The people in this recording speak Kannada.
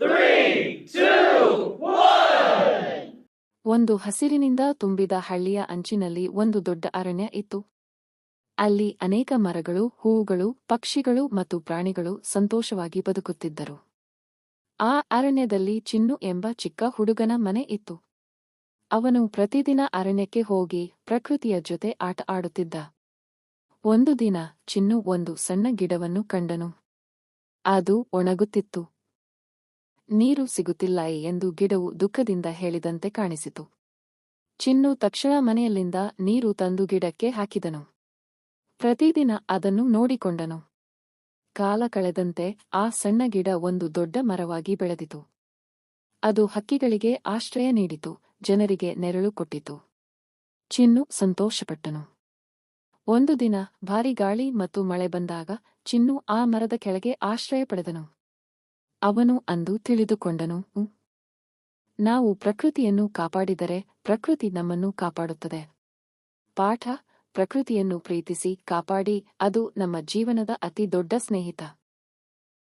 3, 2, 1. ಒಂದು ಹಸಿರಿನಿಂದ ತುಂಬಿದ ಹಳ್ಳಿಯ ಅಂಚಿನಲ್ಲಿ ಒಂದು ದೊಡ್ಡ ಅರಣ್ಯ ಇತ್ತು. ಅಲ್ಲಿ ಅನೇಕ ಮರಗಳು, ಹೂವುಗಳು, ಪಕ್ಷಿಗಳು ಮತ್ತು ಪ್ರಾಣಿಗಳು ಸಂತೋಷವಾಗಿ ಬದುಕುತ್ತಿದ್ದರು. ಆ ಅರಣ್ಯದಲ್ಲಿ ಚಿನ್ನು ಎಂಬ ಚಿಕ್ಕ ಹುಡುಗನ ಮನೆ ಇತ್ತು. ಅವನು ಪ್ರತಿದಿನ ಅರಣ್ಯಕ್ಕೆ ಹೋಗಿ ಪ್ರಕೃತಿಯ ಜೊತೆ ಆಟ ಆಡುತ್ತಿದ್ದ. ಒಂದು ದಿನ ಚಿನ್ನು ಒಂದು ಸಣ್ಣ ಗಿಡವನ್ನು ಕಂಡನು. ಅದು ಒಣಗುತ್ತಿತ್ತು. ನೀರು ಸಿಗುತ್ತಿಲ್ಲ ಎಂದು ಗಿಡವು ದುಃಖದಿಂದ ಹೇಳಿದಂತೆ ಕಾಣಿಸಿತು. ಚಿನ್ನು ತಕ್ಷಣ ಮನೆಯಲ್ಲಿಂದ ನೀರು ತಂದು ಗಿಡಕ್ಕೆ ಹಾಕಿದನು. ಪ್ರತಿದಿನ ಅದನ್ನು ನೋಡಿಕೊಂಡನು. ಕಾಲ ಕಳೆದಂತೆ ಆ ಸಣ್ಣ ಗಿಡ ಒಂದು ದೊಡ್ಡ ಮರವಾಗಿ ಬೆಳೆದಿತು. ಅದು ಹಕ್ಕಿಗಳಿಗೆ ಆಶ್ರಯ ನೀಡಿತು, ಜನರಿಗೆ ನೆರಳು ಕೊಟ್ಟಿತು. ಚಿನ್ನು ಸಂತೋಷಪಟ್ಟನು. ಒಂದು ದಿನ ಭಾರಿ ಗಾಳಿ ಮತ್ತು ಮಳೆ ಬಂದಾಗ ಚಿನ್ನು ಆ ಮರದ ಕೆಳಗೆ ಆಶ್ರಯ ಪಡೆದನು. ಅವನು ಅಂದು ತಿಳಿದುಕೊಂಡನು, ನಾವು ಪ್ರಕೃತಿಯನ್ನು ಕಾಪಾಡಿದರೆ ಪ್ರಕೃತಿ ನಮ್ಮನ್ನು ಕಾಪಾಡುತ್ತದೆ. ಪಾಠ: ಪ್ರಕೃತಿಯನ್ನು ಪ್ರೀತಿಸಿ, ಕಾಪಾಡಿ, ಅದು ನಮ್ಮ ಜೀವನದ ಅತಿ ದೊಡ್ಡ ಸ್ನೇಹಿತ.